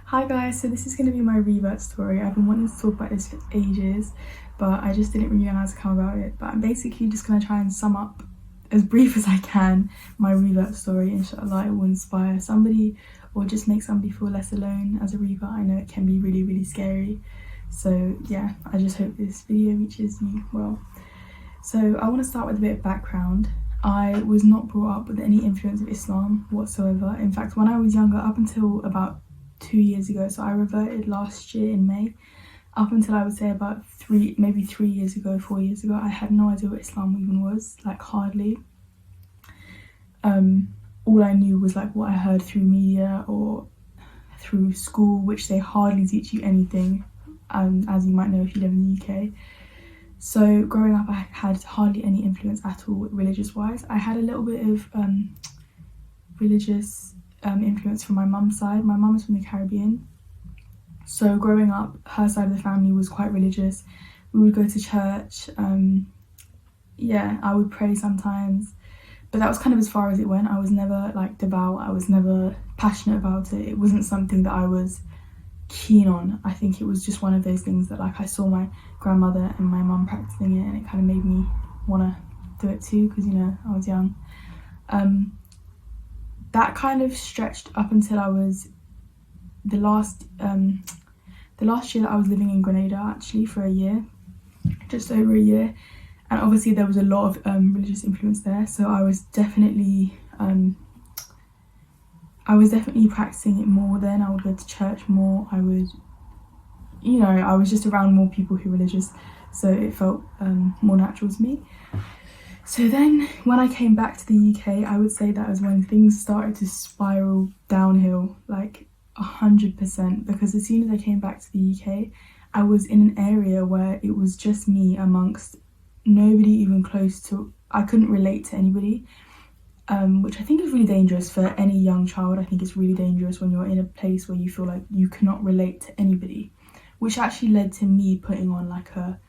Hi guys, so this is going to be my revert story. I've been wanting to talk about this for ages, but I just didn't really know how to come about it. But I'm basically just going to try and sum up as brief as I can my revert story. Inshallah, it will inspire somebody or just make somebody feel less alone as a revert. I know it can be really, really scary. So yeah, I just hope this video reaches you well. So I want to start with a bit of background. I was not brought up with any influence of Islam whatsoever. In fact, when I was younger, up until about 2 years ago, so I reverted last year in May, up until I would say about maybe 3 years ago, 4 years ago, I had no idea what Islam even was, like hardly. All I knew was like what I heard through media or through school, which they hardly teach you anything, as you might know if you live in the UK. So growing up, I had hardly any influence at all religious wise. I had a little bit of religious influence from my mum's side. My mum is from the Caribbean, so growing up, her side of the family was quite religious. We would go to church. Yeah, I would pray sometimes, but that was kind of as far as it went. I was never like devout. I was never passionate about it. It wasn't something that I was keen on. I think it was just one of those things that like I saw my grandmother and my mum practicing it, and it kind of made me want to do it too, because you know, I was young. That kind of stretched up until I was the last year that I was living in Grenada, actually, for a year, just over a year. And obviously there was a lot of religious influence there, so I was definitely practicing it more then. I would go to church more. I would, you know, I was just around more people who were religious, so it felt more natural to me. So then when I came back to the UK, I would say that was when things started to spiral downhill, like 100%, because as soon as I came back to the UK, I was in an area where it was just me amongst nobody even close to, I couldn't relate to anybody, which I think is really dangerous for any young child. I think it's really dangerous when you're in a place where you feel like you cannot relate to anybody, which actually led to me putting on like a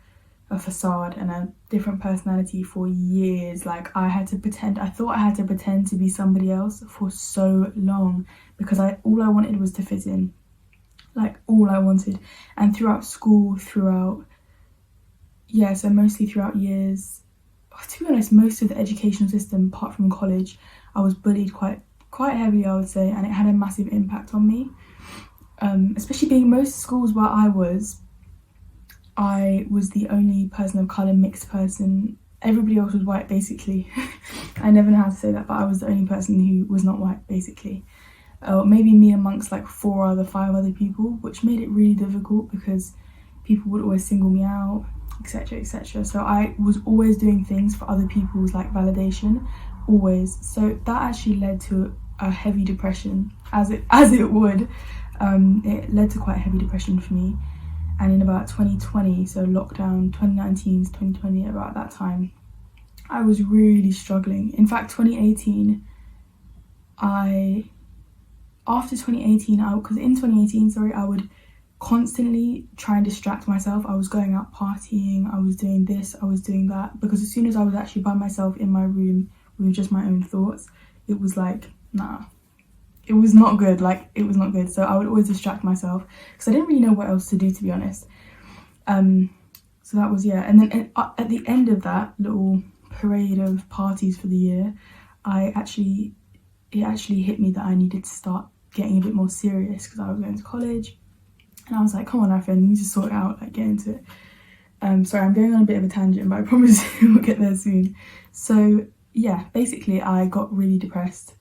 facade and a different personality for years. Like I thought I had to pretend to be somebody else for so long, because all I wanted was to fit in, like all I wanted. And throughout school, so mostly throughout years, to be honest, most of the educational system apart from college, I was bullied quite heavily, I would say, and it had a massive impact on me. Especially being most schools where I was the only person of colour, mixed person. Everybody else was white, basically. I never know how to say that, but I was the only person who was not white, basically. Maybe me amongst like 5 other people, which made it really difficult because people would always single me out, etc, etc. So I was always doing things for other people's like validation, always. So that actually led to a heavy depression, as it would. It led to quite a heavy depression for me. And in about 2020, so lockdown, 2019 to 2020, about that time, I was really struggling. In fact, 2018, I would constantly try and distract myself. I was going out partying, I was doing this, I was doing that, because as soon as I was actually by myself in my room with just my own thoughts, it was like, nah. It was not good, like it was not good. So I would always distract myself because I didn't really know what else to do, to be honest. So that was, yeah. And then at the end of that little parade of parties for the year, it actually hit me that I needed to start getting a bit more serious, because I was going to college and I was like, come on, Afin, you need to sort it out, like get into it. Sorry, I'm going on a bit of a tangent, but I promise we'll get there soon. So yeah, basically I got really depressed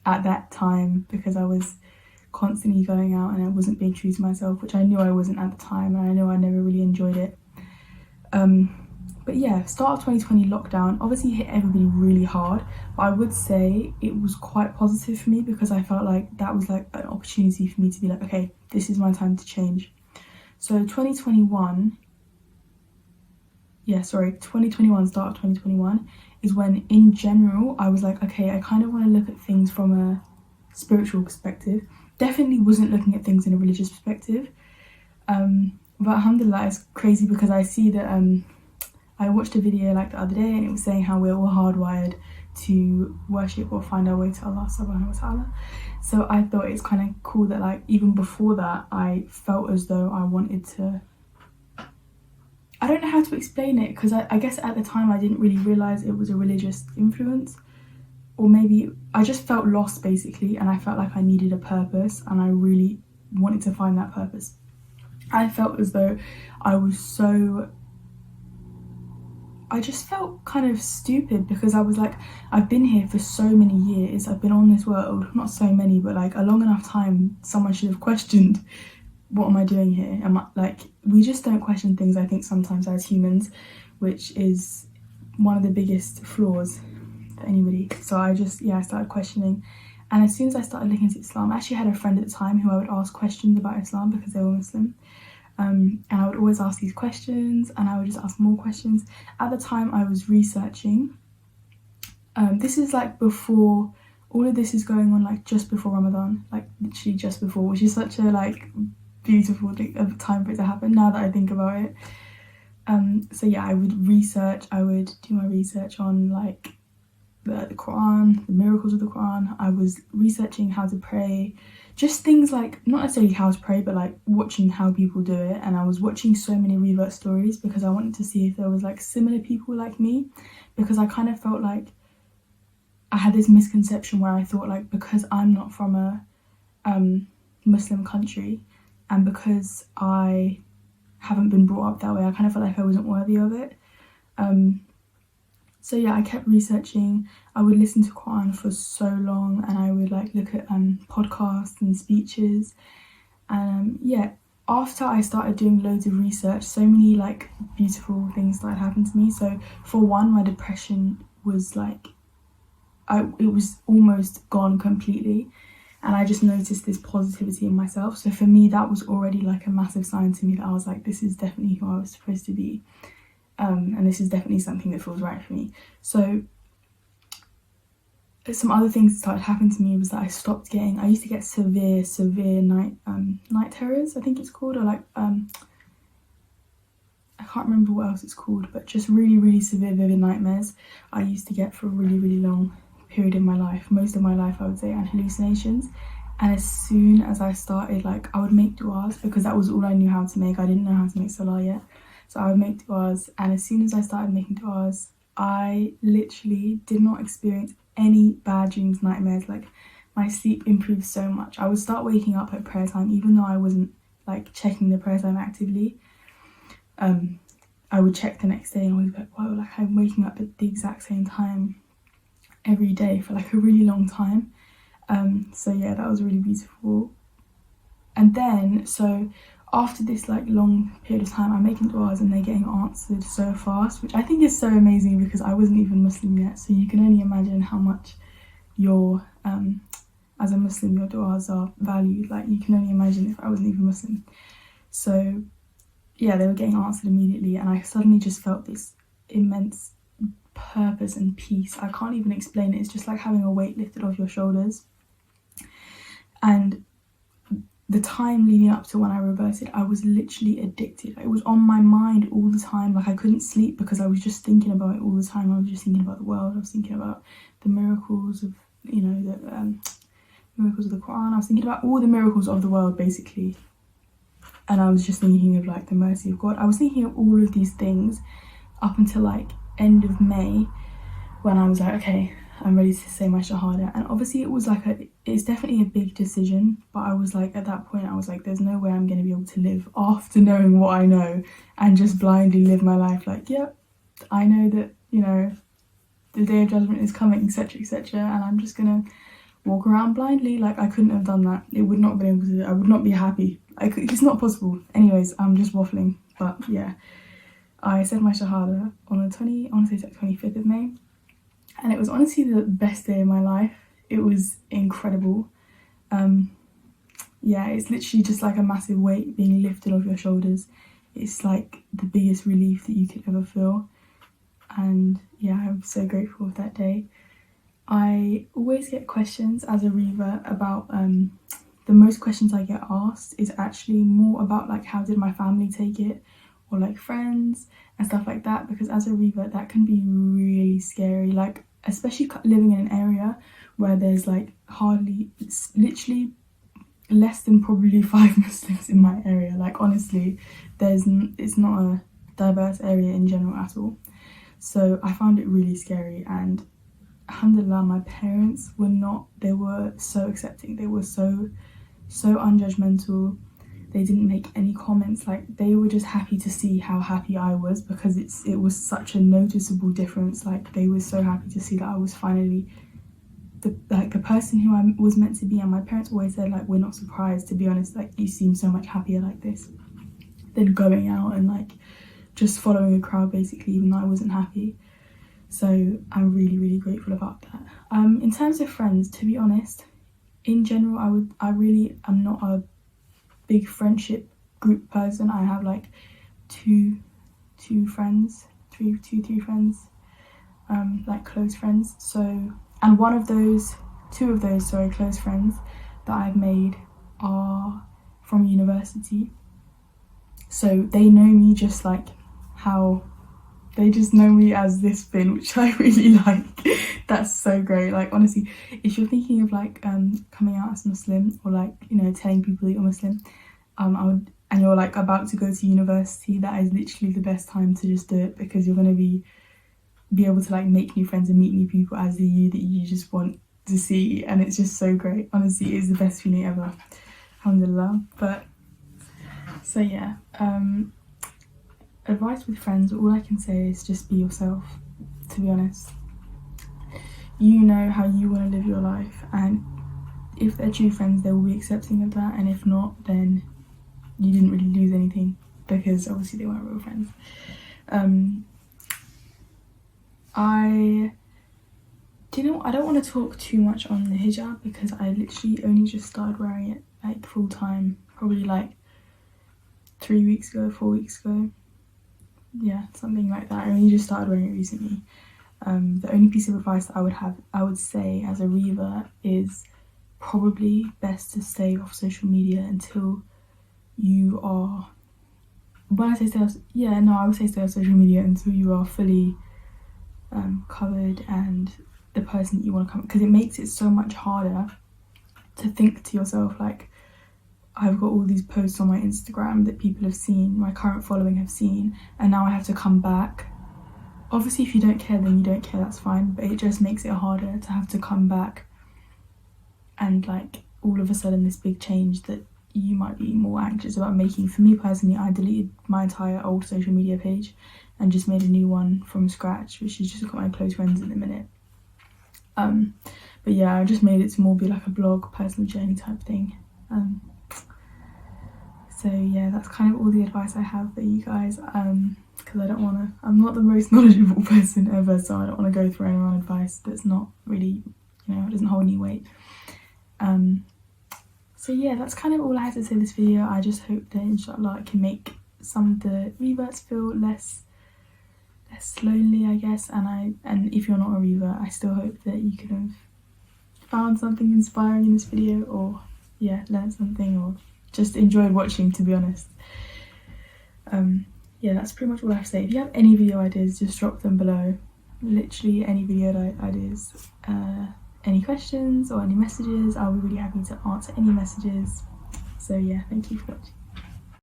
at that time because I was constantly going out and I wasn't being true to myself, which I knew I wasn't at the time, and I know I never really enjoyed it. But yeah, start of 2020 lockdown obviously hit everybody really hard, but I would say it was quite positive for me, because I felt like that was like an opportunity for me to be like, okay, this is my time to change. So 2021, start of 2021 is when in general I was like, okay, I kind of want to look at things from a spiritual perspective. Definitely wasn't looking at things in a religious perspective, but alhamdulillah, it's crazy because I see that I watched a video like the other day and it was saying how we're all hardwired to worship or find our way to Allah subhanahu wa ta'ala. So I thought it's kind of cool that like even before that I felt as though I wanted to, I don't know how to explain it, because I guess at the time I didn't really realise it was a religious influence, or maybe I just felt lost basically, and I felt like I needed a purpose and I really wanted to find that purpose. I felt as though I just felt kind of stupid, because I was like, I've been here for so many years, I've been on this world, not so many, but like a long enough time, someone should have questioned, what am I doing here? Like, we just don't question things, I think, sometimes as humans, which is one of the biggest flaws for anybody. So I started questioning. And as soon as I started looking into Islam, I actually had a friend at the time who I would ask questions about Islam because they were Muslim. And I would always ask these questions, and I would just ask more questions. At the time I was researching, this is like before, all of this is going on, like just before Ramadan, like literally just before, which is such a like beautiful time for it to happen now that I think about it. So yeah, I would do my research on like the Quran, the miracles of the Quran. I was researching how to pray, just things like, not necessarily how to pray, but like watching how people do it. And I was watching so many revert stories because I wanted to see if there was like similar people like me, because I kind of felt like I had this misconception where I thought like, because I'm not from a Muslim country, and because I haven't been brought up that way, I kind of felt like I wasn't worthy of it. So yeah, I kept researching. I would listen to Quran for so long, and I would like look at podcasts and speeches. Yeah, after I started doing loads of research, so many like beautiful things started happening to me. So for one, my depression was like, it was almost gone completely, and I just noticed this positivity in myself. So for me, that was already like a massive sign to me that I was like, this is definitely who I was supposed to be. And this is definitely something that feels right for me. So some other things that started happening to me was that I used to get severe night terrors, I think it's called, or like, I can't remember what else it's called, but just really, really severe vivid nightmares I used to get for a really, really long period in my life. Most of my life, I would say, and hallucinations. And as soon as I started, like, I would make du'as, because that was all I knew how to make. I didn't know how to make salah yet. So I would make du'as, and as soon as I started making du'as, I literally did not experience any bad dreams, nightmares. Like, my sleep improved so much. I would start waking up at prayer time, even though I wasn't like checking the prayer time actively. I would check the next day and always be like, wow, like I'm waking up at the exact same time every day for like a really long time. So yeah, that was really beautiful. And then, so after this like long period of time, I'm making du'as and they're getting answered so fast, which I think is so amazing, because I wasn't even Muslim yet. So you can only imagine how much your, as a Muslim, your du'as are valued. Like, you can only imagine if I wasn't even Muslim. So yeah, they were getting answered immediately, and I suddenly just felt this immense purpose and peace. I can't even explain it. It's just like having a weight lifted off your shoulders. And the time leading up to when I reversed it, I was literally addicted. It was on my mind all the time. Like, I couldn't sleep because I was just thinking about it all the time. I was just thinking about the world. I was thinking about the miracles of, you know, the miracles of the Quran. I was thinking about all the miracles of the world, basically. And I was just thinking of like the mercy of God. I was thinking of all of these things up until like end of May, when I was like, okay, I'm ready to say my shahada. And obviously it was like it's definitely a big decision, but I was like, at that point I was like, there's no way I'm going to be able to live after knowing what I know and just blindly live my life like, yep, I know that, you know, the day of judgment is coming, etc, etc, and I'm just gonna walk around blindly. Like, I couldn't have done that. It would not have been able to. I would not be happy. It's not possible. Anyways, I'm just waffling, but yeah, I said my shahada on the 25th of May, and it was honestly the best day of my life. It was incredible. Yeah, it's literally just like a massive weight being lifted off your shoulders. It's like the biggest relief that you could ever feel. And yeah, I'm so grateful for that day. I always get questions as a revert about, the most questions I get asked is actually more about like, how did my family take it, or like friends and stuff like that, because as a revert that can be really scary. Like, especially living in an area where there's like hardly, literally less than probably 5 Muslims in my area. Like honestly, it's not a diverse area in general at all. So I found it really scary, and alhamdulillah, my parents they were so accepting. They were so unjudgmental. They didn't make any comments. Like they were just happy to see how happy I was, because it was such a noticeable difference. Like they were so happy to see that I was finally the person who I was meant to be. And my parents always said, like, we're not surprised, to be honest, like you seem so much happier like this than going out and like just following a crowd basically, even though I wasn't happy. So I'm really, really grateful about that. In terms of friends, to be honest, in general, I'm not a big friendship group person. I have like three friends, like close friends. So, and two of those close friends that I've made are from university. So they know me just like how they just know me as this bin, which I really like. That's so great. Like honestly, if you're thinking of like coming out as Muslim, or like, you know, telling people that you're Muslim, and you're like about to go to university, that is literally the best time to just do it, because you're gonna be able to like make new friends and meet new people as the you that you just want to see, and it's just so great. Honestly, it's the best feeling ever, alhamdulillah. But so yeah, advice with friends, all I can say is just be yourself, to be honest. You know how you want to live your life, and if they're true friends, they will be accepting of that, and if not, then you didn't really lose anything, because obviously they weren't real friends. I don't want to talk too much on the hijab, because I literally only just started wearing it like full time, probably like 4 weeks ago. Yeah, something like that. I only just started wearing it recently. The only piece of advice that I would say as a revert is probably best to stay off social media until you are, when I say stay off, I would say stay off social media until you are fully covered and the person that you want to come, because it makes it so much harder to think to yourself like, I've got all these posts on my Instagram that people have seen, my current following have seen, and now I have to come back. Obviously if you don't care, then you don't care, that's fine, but it just makes it harder to have to come back and like all of a sudden this big change that you might be more anxious about making. For me personally, I deleted my entire old social media page and just made a new one from scratch, which is just got my close friends in the minute. But yeah, I just made it to more be like a blog, personal journey type thing. So yeah, that's kind of all the advice I have for you guys, because I'm not the most knowledgeable person ever, so I don't want to go through anyone advice that's not really, you know, doesn't hold any weight. So yeah, that's kind of all I had to say in this video. I just hope that inshallah I can make some of the reverts feel less lonely, I guess, and if you're not a revert, I still hope that you could have found something inspiring in this video, or yeah, learned something, or just enjoyed watching, to be honest. Yeah, that's pretty much all I have to say. If you have any video ideas, just drop them below. Literally any video ideas, any questions or any messages, I'll be really happy to answer any messages. So yeah, thank you for watching.